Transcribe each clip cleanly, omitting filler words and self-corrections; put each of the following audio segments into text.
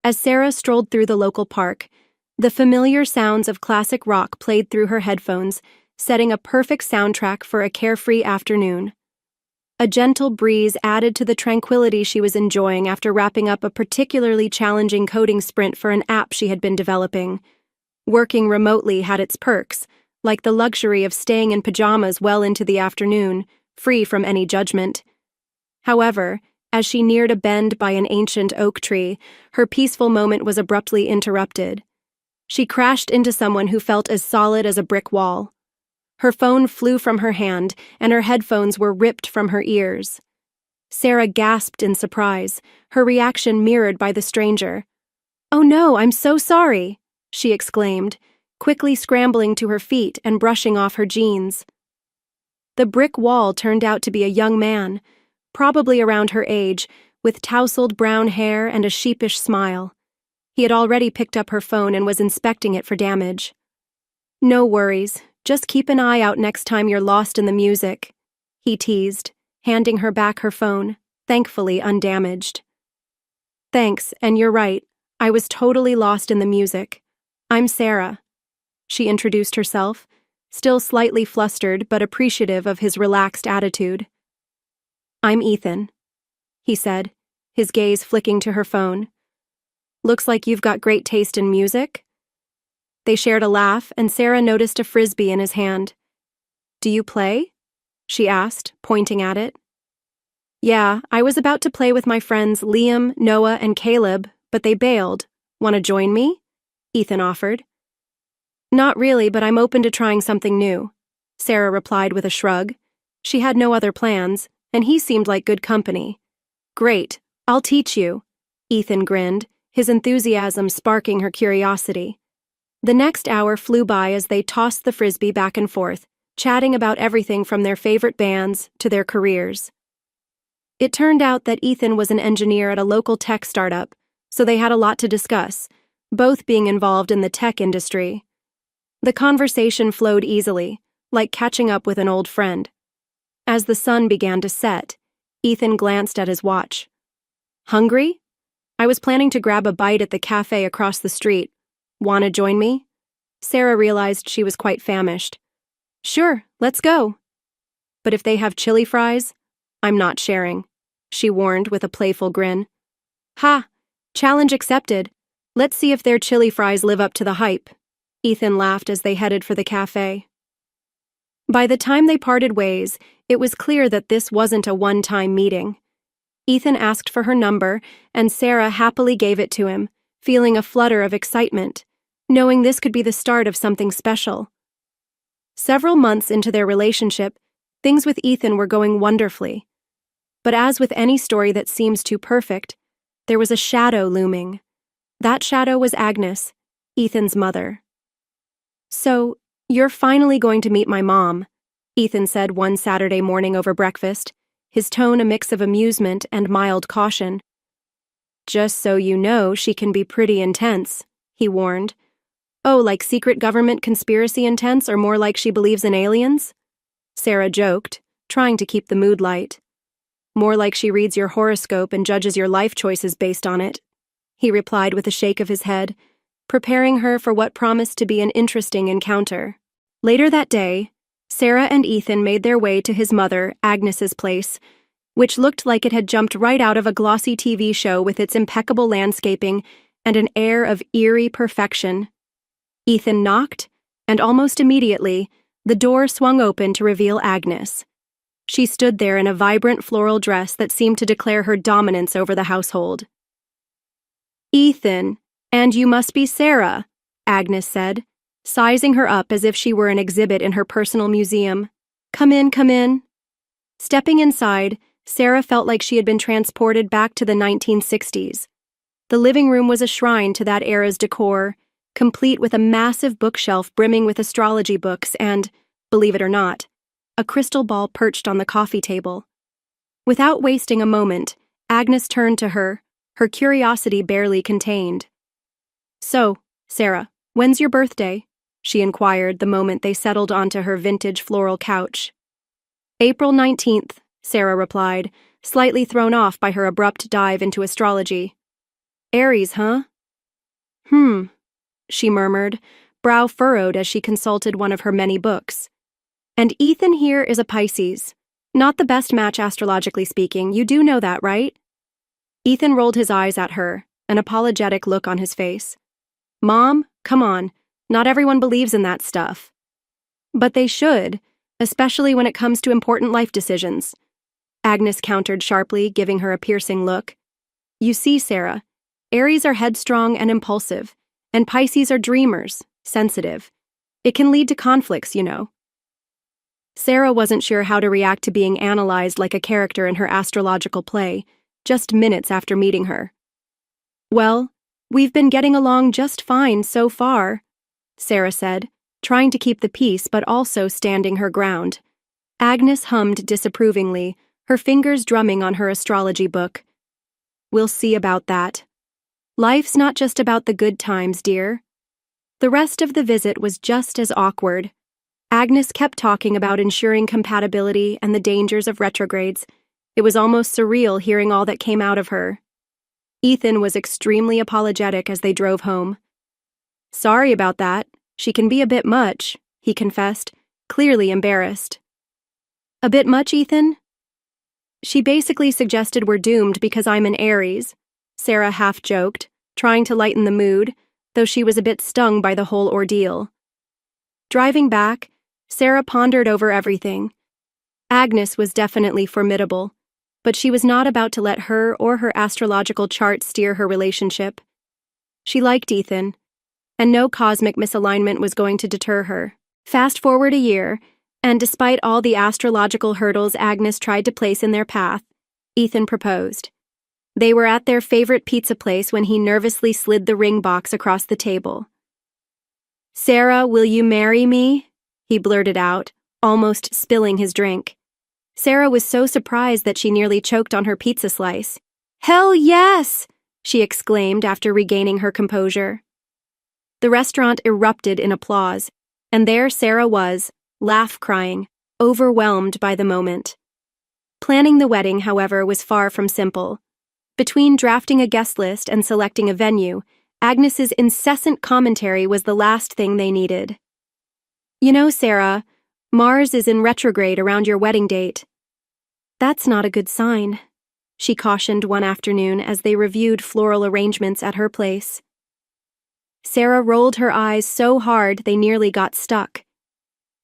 As Sarah strolled through the local park, the familiar sounds of classic rock played through her headphones, setting a perfect soundtrack for a carefree afternoon. A gentle breeze added to the tranquility she was enjoying after wrapping up a particularly challenging coding sprint for an app she had been developing. Working remotely had its perks, like the luxury of staying in pajamas well into the afternoon, free from any judgment. However, as she neared a bend by an ancient oak tree, her peaceful moment was abruptly interrupted. She crashed into someone who felt as solid as a brick wall. Her phone flew from her hand, and her headphones were ripped from her ears. Sarah gasped in surprise, her reaction mirrored by the stranger. "Oh no, I'm so sorry," she exclaimed, quickly scrambling to her feet and brushing off her jeans. The brick wall turned out to be a young man, probably around her age, with tousled brown hair and a sheepish smile. He had already picked up her phone and was inspecting it for damage. "No worries. Just keep an eye out next time you're lost in the music," he teased, handing her back her phone, thankfully undamaged. "Thanks, and you're right. I was totally lost in the music. I'm Sarah." She introduced herself, still slightly flustered but appreciative of his relaxed attitude. "I'm Ethan," he said, his gaze flicking to her phone. "Looks like you've got great taste in music." They shared a laugh, and Sarah noticed a frisbee in his hand. "Do you play?" she asked, pointing at it. "Yeah, I was about to play with my friends Liam, Noah, and Caleb, but they bailed. Want to join me?" Ethan offered. "Not really, but I'm open to trying something new," Sarah replied with a shrug. She had no other plans, and he seemed like good company. "Great, I'll teach you," Ethan grinned, his enthusiasm sparking her curiosity. The next hour flew by as they tossed the frisbee back and forth, chatting about everything from their favorite bands to their careers. It turned out that Ethan was an engineer at a local tech startup, so they had a lot to discuss, both being involved in the tech industry. The conversation flowed easily, like catching up with an old friend. As the sun began to set, Ethan glanced at his watch. "Hungry? I was planning to grab a bite at the cafe across the street. Want to join me?" Sarah realized she was quite famished. "Sure, let's go." "But if they have chili fries, I'm not sharing," she warned with a playful grin. "Ha! Challenge accepted. Let's see if their chili fries live up to the hype." Ethan laughed as they headed for the cafe. By the time they parted ways, it was clear that this wasn't a one-time meeting. Ethan asked for her number, and Sarah happily gave it to him, feeling a flutter of excitement, knowing this could be the start of something special. Several months into their relationship, things with Ethan were going wonderfully. But as with any story that seems too perfect, there was a shadow looming. That shadow was Agnes, Ethan's mother. "So, you're finally going to meet my mom," Ethan said one Saturday morning over breakfast, his tone a mix of amusement and mild caution. "Just so you know, she can be pretty intense," he warned. "Oh, like secret government conspiracy intense, or more like she believes in aliens?" Sarah joked, trying to keep the mood light. "More like she reads your horoscope and judges your life choices based on it," he replied with a shake of his head, preparing her for what promised to be an interesting encounter. Later that day, Sarah and Ethan made their way to his mother, Agnes's place, which looked like it had jumped right out of a glossy TV show with its impeccable landscaping and an air of eerie perfection. Ethan knocked, and almost immediately, the door swung open to reveal Agnes. She stood there in a vibrant floral dress that seemed to declare her dominance over the household. "Ethan, and you must be Sarah," Agnes said, sizing her up as if she were an exhibit in her personal museum. Come in, come in." Stepping inside, Sarah felt like she had been transported back to the 1960s. The living room was a shrine to that era's decor, complete with a massive bookshelf brimming with astrology books and, believe it or not, a crystal ball perched on the coffee table. Without wasting a moment, Agnes turned to her, her curiosity barely contained. "So, Sarah, when's your birthday?" she inquired the moment they settled onto her vintage floral couch. "April 19th, Sarah replied, slightly thrown off by her abrupt dive into astrology. "Aries, huh?" Hmm, she murmured, brow furrowed as she consulted one of her many books. And Ethan here is a Pisces. Not the best match astrologically speaking, you do know that, right? Ethan rolled his eyes at her, an apologetic look on his face. Mom, come on, not everyone believes in that stuff. But they should, especially when it comes to important life decisions. Agnes countered sharply, giving her a piercing look. You see, Sarah, Aries are headstrong and impulsive, and Pisces are dreamers, sensitive. It can lead to conflicts, you know. Sarah wasn't sure how to react to being analyzed like a character in her astrological play, just minutes after meeting her. Well, we've been getting along just fine so far, Sarah said, trying to keep the peace but also standing her ground. Agnes hummed disapprovingly, her fingers drumming on her astrology book. We'll see about that. Life's not just about the good times, dear. The rest of the visit was just as awkward. Agnes kept talking about ensuring compatibility and the dangers of retrogrades. It was almost surreal hearing all that came out of her. Ethan was extremely apologetic as they drove home. Sorry about that. She can be a bit much, he confessed, clearly embarrassed. A bit much, Ethan? She basically suggested we're doomed because I'm an Aries, Sarah half joked, trying to lighten the mood, though she was a bit stung by the whole ordeal. Driving back, Sarah pondered over everything. Agnes was definitely formidable, but she was not about to let her or her astrological chart steer her relationship. She liked Ethan, and no cosmic misalignment was going to deter her. Fast forward a year, and despite all the astrological hurdles Agnes tried to place in their path, Ethan proposed. They were at their favorite pizza place when he nervously slid the ring box across the table. Sarah, will you marry me? He blurted out, almost spilling his drink. Sarah was so surprised that she nearly choked on her pizza slice. Hell yes! She exclaimed after regaining her composure. The restaurant erupted in applause, and there Sarah was, laugh-crying, overwhelmed by the moment. Planning the wedding, however, was far from simple. Between drafting a guest list and selecting a venue, Agnes's incessant commentary was the last thing they needed. You know, Sarah, Mars is in retrograde around your wedding date. That's not a good sign, she cautioned one afternoon as they reviewed floral arrangements at her place. Sarah rolled her eyes so hard they nearly got stuck.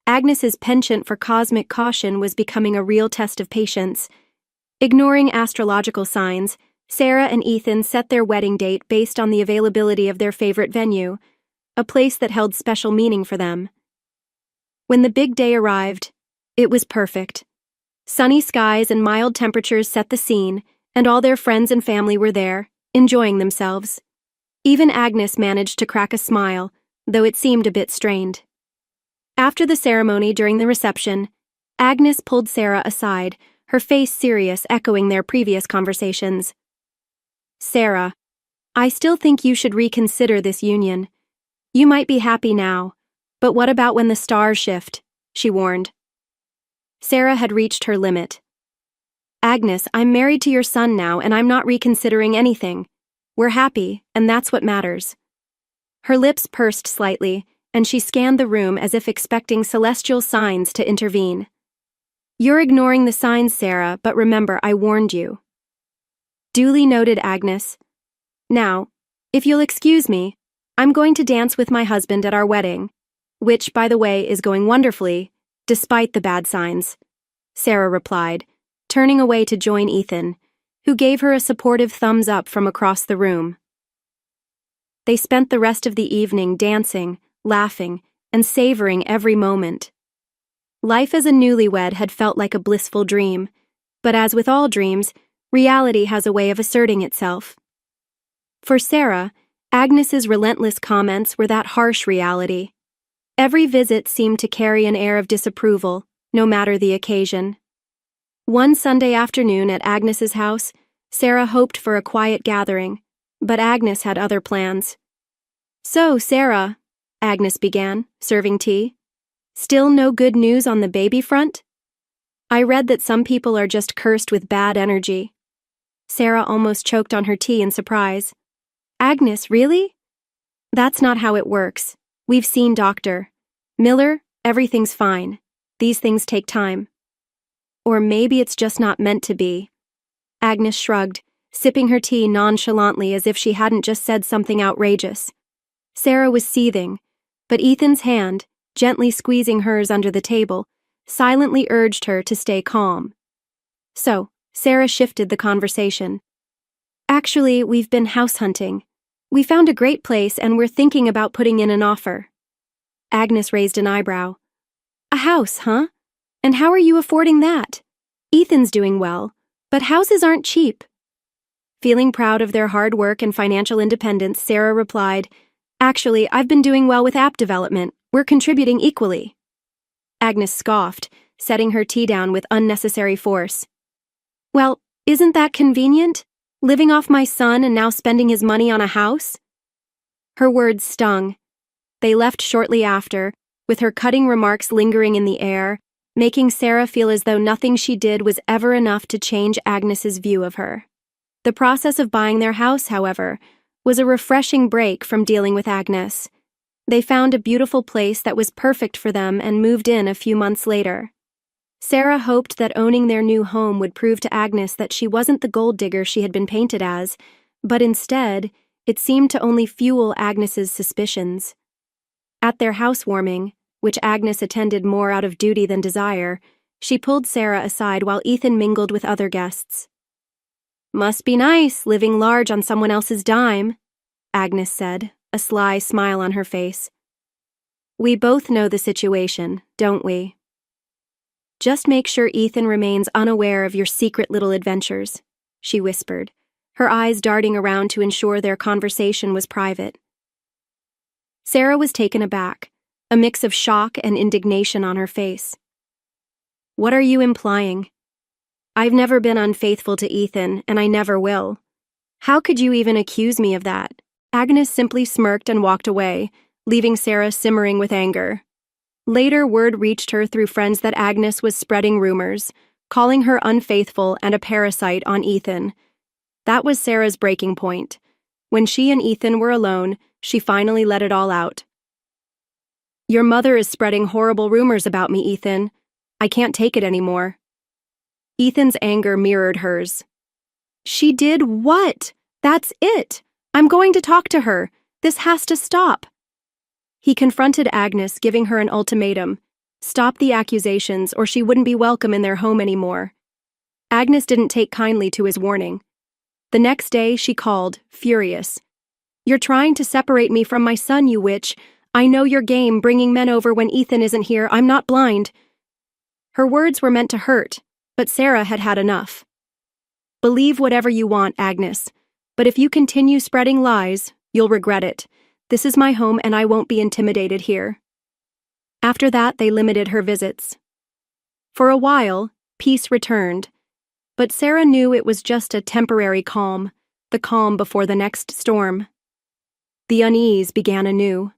Agnes's penchant for cosmic caution was becoming a real test of patience. Ignoring astrological signs, Sarah and Ethan set their wedding date based on the availability of their favorite venue, a place that held special meaning for them. When the big day arrived, it was perfect. Sunny skies and mild temperatures set the scene, and all their friends and family were there, enjoying themselves. Even Agnes managed to crack a smile, though it seemed a bit strained. After the ceremony during the reception, Agnes pulled Sarah aside, her face serious, echoing their previous conversations. Sarah, I still think you should reconsider this union. You might be happy now, but what about when the stars shift? She warned. Sarah had reached her limit. Agnes, I'm married to your son now, and I'm not reconsidering anything. We're happy, and that's what matters. Her lips pursed slightly, and she scanned the room as if expecting celestial signs to intervene. You're ignoring the signs, Sarah, but remember, I warned you. Duly noted, Agnes. Now, if you'll excuse me, I'm going to dance with my husband at our wedding, which, by the way, is going wonderfully, despite the bad signs, Sarah replied, turning away to join Ethan, who gave her a supportive thumbs up from across the room. They spent the rest of the evening dancing, laughing, and savoring every moment. Life as a newlywed had felt like a blissful dream, but as with all dreams, reality has a way of asserting itself. For Sarah, Agnes's relentless comments were that harsh reality. Every visit seemed to carry an air of disapproval, no matter the occasion. One Sunday afternoon at Agnes's house, Sarah hoped for a quiet gathering, but Agnes had other plans. So, Sarah, Agnes began, serving tea. Still no good news on the baby front? I read that some people are just cursed with bad energy. Sarah almost choked on her tea in surprise. Agnes, really? That's not how it works. We've seen Dr. Miller, everything's fine. These things take time. Or maybe it's just not meant to be. Agnes shrugged, sipping her tea nonchalantly as if she hadn't just said something outrageous. Sarah was seething, but Ethan's hand, gently squeezing hers under the table, silently urged her to stay calm. So, Sarah shifted the conversation. Actually, we've been house hunting. We found a great place and we're thinking about putting in an offer. Agnes raised an eyebrow. A house, huh? And how are you affording that? Ethan's doing well, but houses aren't cheap. Feeling proud of their hard work and financial independence, Sarah replied, Actually, I've been doing well with app development. We're contributing equally. Agnes scoffed, setting her tea down with unnecessary force. Well, isn't that convenient? Living off my son and now spending his money on a house? Her words stung. They left shortly after, with her cutting remarks lingering in the air, making Sarah feel as though nothing she did was ever enough to change Agnes's view of her. The process of buying their house, however, was a refreshing break from dealing with Agnes. They found a beautiful place that was perfect for them and moved in a few months later. Sarah hoped that owning their new home would prove to Agnes that she wasn't the gold digger she had been painted as, but instead, it seemed to only fuel Agnes's suspicions. At their housewarming, which Agnes attended more out of duty than desire, she pulled Sarah aside while Ethan mingled with other guests. Must be nice, living large on someone else's dime, Agnes said, a sly smile on her face. We both know the situation, don't we? Just make sure Ethan remains unaware of your secret little adventures, she whispered, her eyes darting around to ensure their conversation was private. Sarah was taken aback, a mix of shock and indignation on her face. What are you implying? I've never been unfaithful to Ethan, and I never will. How could you even accuse me of that? Agnes simply smirked and walked away, leaving Sarah simmering with anger. Later, word reached her through friends that Agnes was spreading rumors, calling her unfaithful and a parasite on Ethan. That was Sarah's breaking point. When she and Ethan were alone, she finally let it all out. Your mother is spreading horrible rumors about me, Ethan. I can't take it anymore. Ethan's anger mirrored hers. She did what? That's it. I'm going to talk to her. This has to stop. He confronted Agnes, giving her an ultimatum. Stop the accusations, or she wouldn't be welcome in their home anymore. Agnes didn't take kindly to his warning. The next day, she called, furious. You're trying to separate me from my son, you witch. I know your game, bringing men over when Ethan isn't here. I'm not blind. Her words were meant to hurt, but Sarah had had enough. Believe whatever you want, Agnes, but if you continue spreading lies, you'll regret it. This is my home and I won't be intimidated here. After that, they limited her visits. For a while, peace returned, but Sarah knew it was just a temporary calm, the calm before the next storm. The unease began anew.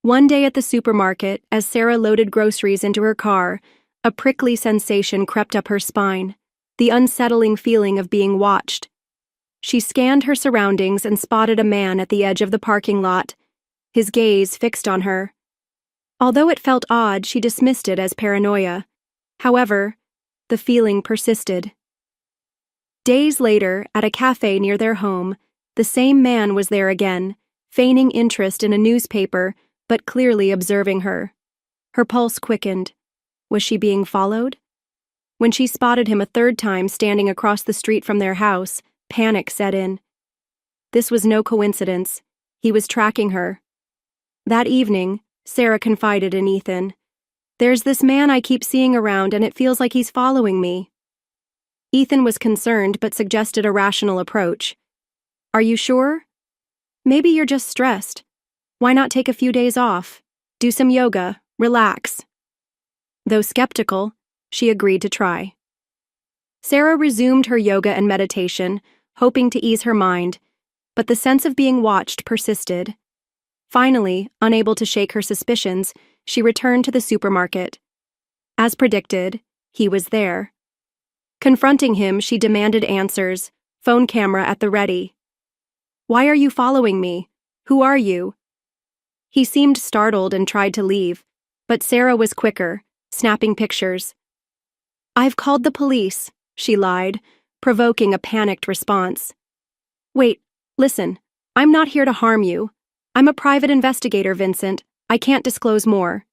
One day at the supermarket, as Sarah loaded groceries into her car, a prickly sensation crept up her spine, the unsettling feeling of being watched. She scanned her surroundings and spotted a man at the edge of the parking lot, his gaze fixed on her. Although it felt odd, she dismissed it as paranoia. However, the feeling persisted. Days later, at a cafe near their home, the same man was there again, feigning interest in a newspaper, but clearly observing her. Her pulse quickened. Was she being followed? When she spotted him a third time standing across the street from their house, panic set in. This was no coincidence. He was tracking her. That evening, Sarah confided in Ethan. There's this man I keep seeing around and it feels like he's following me. Ethan was concerned but suggested a rational approach. Are you sure? Maybe you're just stressed. Why not take a few days off? Do some yoga, relax. Though skeptical, she agreed to try. Sarah resumed her yoga and meditation, hoping to ease her mind, but the sense of being watched persisted. Finally, unable to shake her suspicions, she returned to the supermarket. As predicted, he was there. Confronting him, she demanded answers, phone camera at the ready. Why are you following me? Who are you? He seemed startled and tried to leave, but Sarah was quicker, snapping pictures. "I've called the police," she lied, provoking a panicked response. "Wait, listen, I'm not here to harm you. I'm a private investigator, Vincent. I can't disclose more."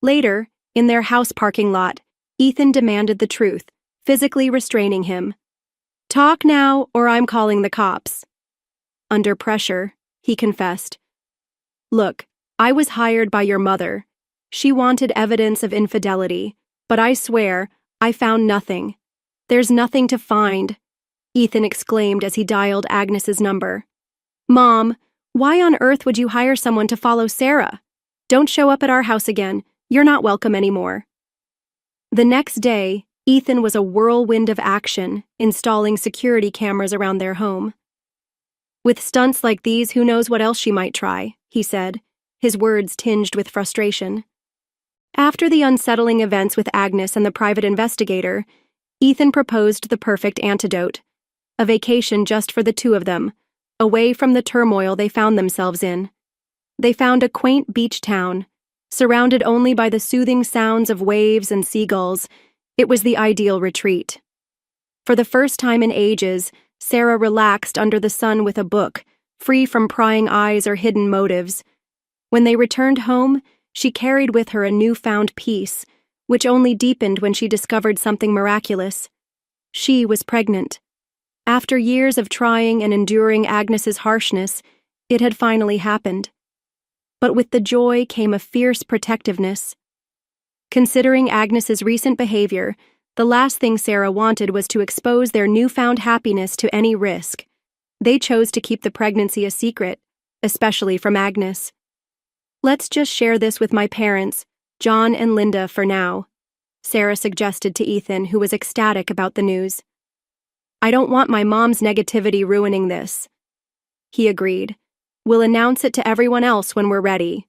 Later, in their house parking lot, Ethan demanded the truth, physically restraining him. "Talk now, or I'm calling the cops." Under pressure, he confessed. "Look, I was hired by your mother. She wanted evidence of infidelity, but I swear, I found nothing. There's nothing to find," Ethan exclaimed as he dialed Agnes's number. "Mom, why on earth would you hire someone to follow Sarah? Don't show up at our house again. You're not welcome anymore." The next day, Ethan was a whirlwind of action, installing security cameras around their home. "With stunts like these, who knows what else she might try," he said, his words tinged with frustration. After the unsettling events with Agnes and the private investigator, Ethan proposed the perfect antidote: a vacation just for the two of them, away from the turmoil they found themselves in. They found a quaint beach town, surrounded only by the soothing sounds of waves and seagulls. It was the ideal retreat. For the first time in ages, Sarah relaxed under the sun with a book, free from prying eyes or hidden motives. When they returned home, she carried with her a newfound peace, which only deepened when she discovered something miraculous. She was pregnant. After years of trying and enduring Agnes's harshness, it had finally happened. But with the joy came a fierce protectiveness. Considering Agnes's recent behavior, the last thing Sarah wanted was to expose their newfound happiness to any risk. They chose to keep the pregnancy a secret, especially from Agnes. "Let's just share this with my parents, John and Linda, for now," Sarah suggested to Ethan, who was ecstatic about the news. "I don't want my mom's negativity ruining this." He agreed. "We'll announce it to everyone else when we're ready."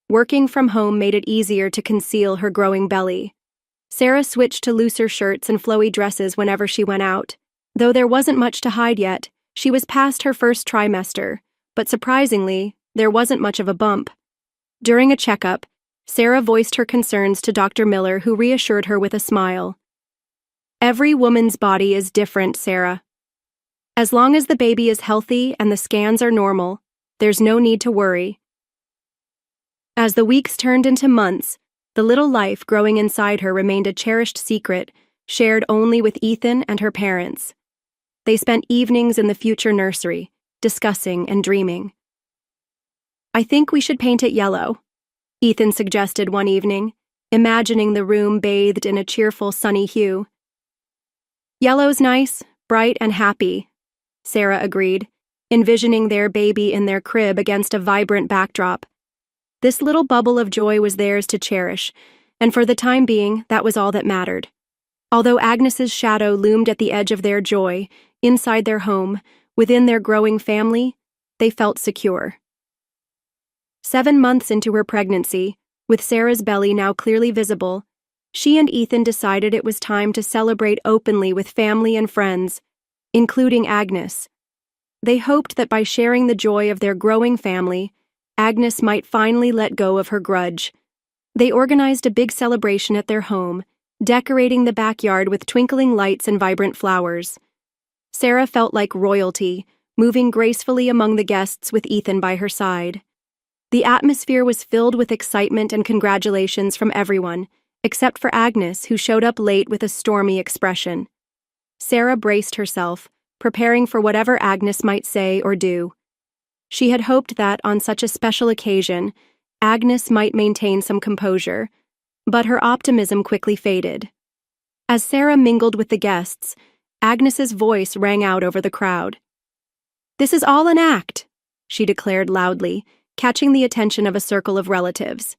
Working from home made it easier to conceal her growing belly. Sarah switched to looser shirts and flowy dresses whenever she went out. Though there wasn't much to hide yet, she was past her first trimester, but surprisingly, there wasn't much of a bump. During a checkup, Sarah voiced her concerns to Dr. Miller, who reassured her with a smile. "Every woman's body is different, Sarah. As long as the baby is healthy and the scans are normal, there's no need to worry." As the weeks turned into months, the little life growing inside her remained a cherished secret, shared only with Ethan and her parents. They spent evenings in the future nursery, discussing and dreaming. "I think we should paint it yellow," Ethan suggested one evening, imagining the room bathed in a cheerful sunny hue. "Yellow's nice, bright and happy," Sarah agreed, envisioning their baby in their crib against a vibrant backdrop. This little bubble of joy was theirs to cherish, and for the time being, that was all that mattered. Although Agnes's shadow loomed at the edge of their joy, inside their home, within their growing family, they felt secure. 7 months into her pregnancy, with Sarah's belly now clearly visible, she and Ethan decided it was time to celebrate openly with family and friends, including Agnes. They hoped that by sharing the joy of their growing family, Agnes might finally let go of her grudge. They organized a big celebration at their home, decorating the backyard with twinkling lights and vibrant flowers. Sarah felt like royalty, moving gracefully among the guests with Ethan by her side. The atmosphere was filled with excitement and congratulations from everyone, except for Agnes, who showed up late with a stormy expression. Sarah braced herself, preparing for whatever Agnes might say or do. She had hoped that, on such a special occasion, Agnes might maintain some composure, but her optimism quickly faded. As Sarah mingled with the guests, Agnes's voice rang out over the crowd. "This is all an act," she declared loudly, catching the attention of a circle of relatives.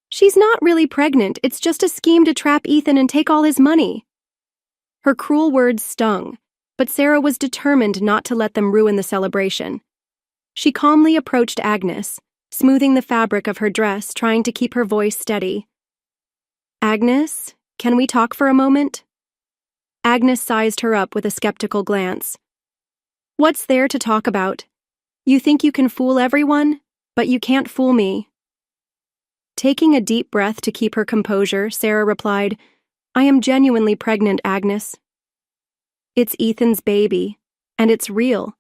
"She's not really pregnant, it's just a scheme to trap Ethan and take all his money." Her cruel words stung, but Sarah was determined not to let them ruin the celebration. She calmly approached Agnes, smoothing the fabric of her dress, trying to keep her voice steady. "Agnes, can we talk for a moment?" Agnes sized her up with a skeptical glance. "What's there to talk about? You think you can fool everyone? but you can't fool me." Taking a deep breath to keep her composure, Sarah replied, "I am genuinely pregnant, Agnes. It's Ethan's baby, and it's real.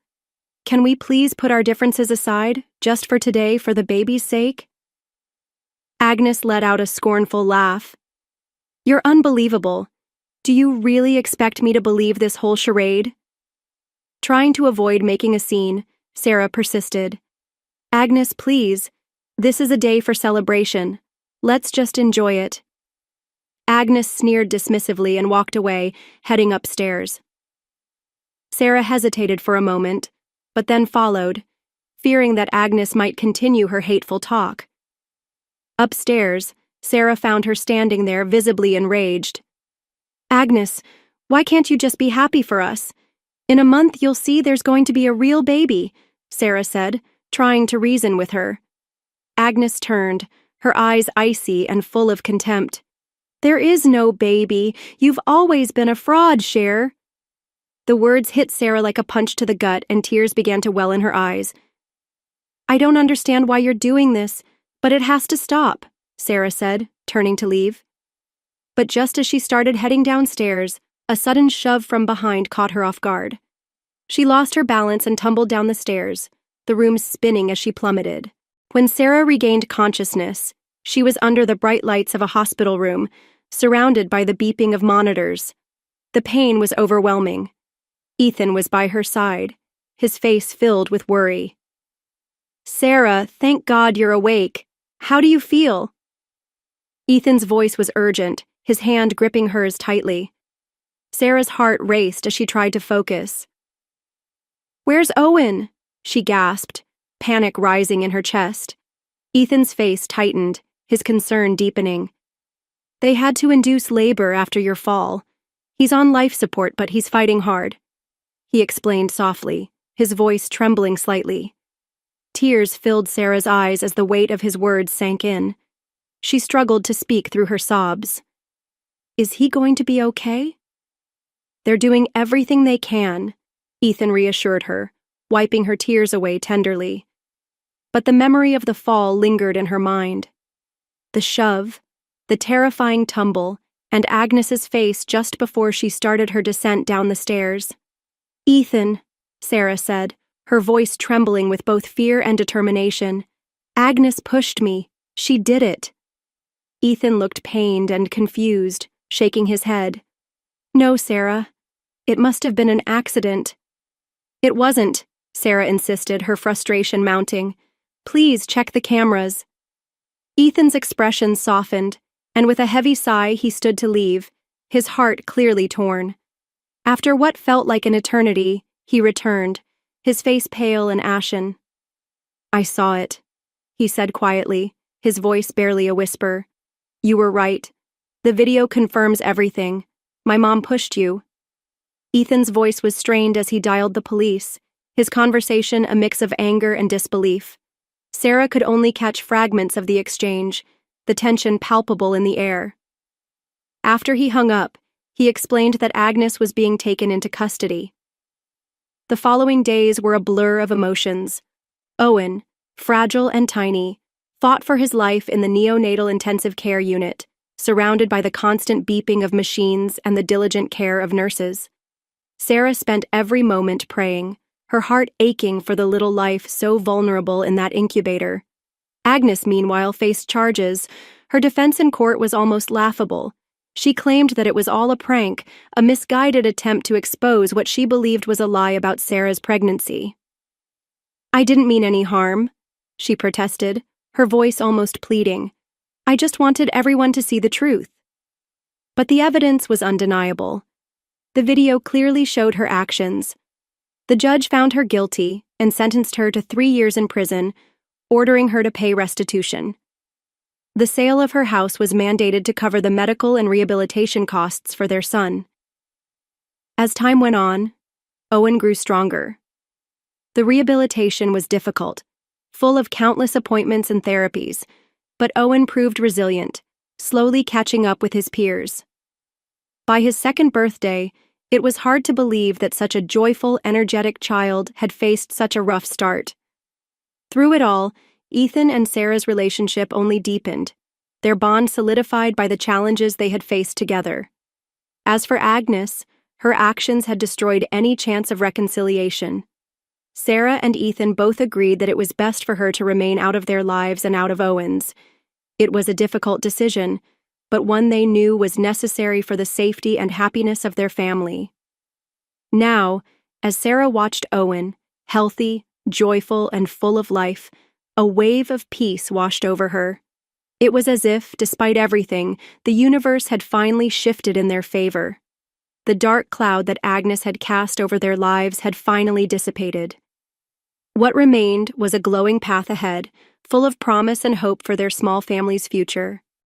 Can we please put our differences aside, just for today, for the baby's sake?" Agnes let out a scornful laugh. "You're unbelievable. Do you really expect me to believe this whole charade?" Trying to avoid making a scene, Sarah persisted. "Agnes, please. This is a day for celebration. Let's just enjoy it." Agnes sneered dismissively and walked away, heading upstairs. Sarah hesitated for a moment, but then followed, fearing that Agnes might continue her hateful talk. Upstairs, Sarah found her standing there, visibly enraged. "Agnes, why can't you just be happy for us? In a month you'll see there's going to be a real baby," Sarah said, trying to reason with her. Agnes turned, her eyes icy and full of contempt. "There is no baby. You've always been a fraud, Cher." The words hit Sarah like a punch to the gut, and tears began to well in her eyes. "I don't understand why you're doing this, but it has to stop," Sarah said, turning to leave. But just as she started heading downstairs, a sudden shove from behind caught her off guard. She lost her balance and tumbled down the stairs, the room spinning as she plummeted. When Sarah regained consciousness, she was under the bright lights of a hospital room, surrounded by the beeping of monitors. The pain was overwhelming. Ethan was by her side, his face filled with worry. "Sarah, thank God you're awake. How do you feel?" Ethan's voice was urgent, his hand gripping hers tightly. Sarah's heart raced as she tried to focus. "Where's Owen?" she gasped, panic rising in her chest. Ethan's face tightened, his concern deepening. "They had to induce labor after your fall. He's on life support, but he's fighting hard," he explained softly, his voice trembling slightly. Tears filled Sarah's eyes as the weight of his words sank in. She struggled to speak through her sobs. "Is he going to be okay?" "They're doing everything they can," Ethan reassured her, wiping her tears away tenderly. But the memory of the fall lingered in her mind. The shove, the terrifying tumble, and Agnes's face just before she started her descent down the stairs. "Ethan," Sarah said, her voice trembling with both fear and determination. "Agnes pushed me. She did it." Ethan looked pained and confused, shaking his head. "No, Sarah. It must have been an accident." "It wasn't," Sarah insisted, her frustration mounting. "Please check the cameras." Ethan's expression softened, and with a heavy sigh he stood to leave, his heart clearly torn. After what felt like an eternity, he returned, his face pale and ashen. "I saw it," he said quietly, his voice barely a whisper. "You were right. The video confirms everything. My mom pushed you." Ethan's voice was strained as he dialed the police, his conversation a mix of anger and disbelief. Sarah could only catch fragments of the exchange, the tension palpable in the air. After he hung up, he explained that Agnes was being taken into custody. The following days were a blur of emotions. Owen, fragile and tiny, fought for his life in the neonatal intensive care unit, surrounded by the constant beeping of machines and the diligent care of nurses. Sarah spent every moment praying, her heart aching for the little life so vulnerable in that incubator. Agnes, meanwhile, faced charges. Her defense in court was almost laughable. She claimed that it was all a prank, a misguided attempt to expose what she believed was a lie about Sarah's pregnancy. "I didn't mean any harm," she protested, her voice almost pleading. "I just wanted everyone to see the truth." But the evidence was undeniable. The video clearly showed her actions. The judge found her guilty and sentenced her to 3 years in prison, ordering her to pay restitution. The sale of her house was mandated to cover the medical and rehabilitation costs for their son. As time went on, Owen grew stronger. The rehabilitation was difficult, full of countless appointments and therapies, but Owen proved resilient, slowly catching up with his peers. By his 2nd birthday, it was hard to believe that such a joyful, energetic child had faced such a rough start. Through it all, Ethan and Sarah's relationship only deepened, their bond solidified by the challenges they had faced together. As for Agnes, her actions had destroyed any chance of reconciliation. Sarah and Ethan both agreed that it was best for her to remain out of their lives and out of Owen's. It was a difficult decision, but one they knew was necessary for the safety and happiness of their family. Now, as Sarah watched Owen, healthy, joyful, and full of life, a wave of peace washed over her. It was as if, despite everything, the universe had finally shifted in their favor. The dark cloud that Agnes had cast over their lives had finally dissipated. What remained was a glowing path ahead, full of promise and hope for their small family's future.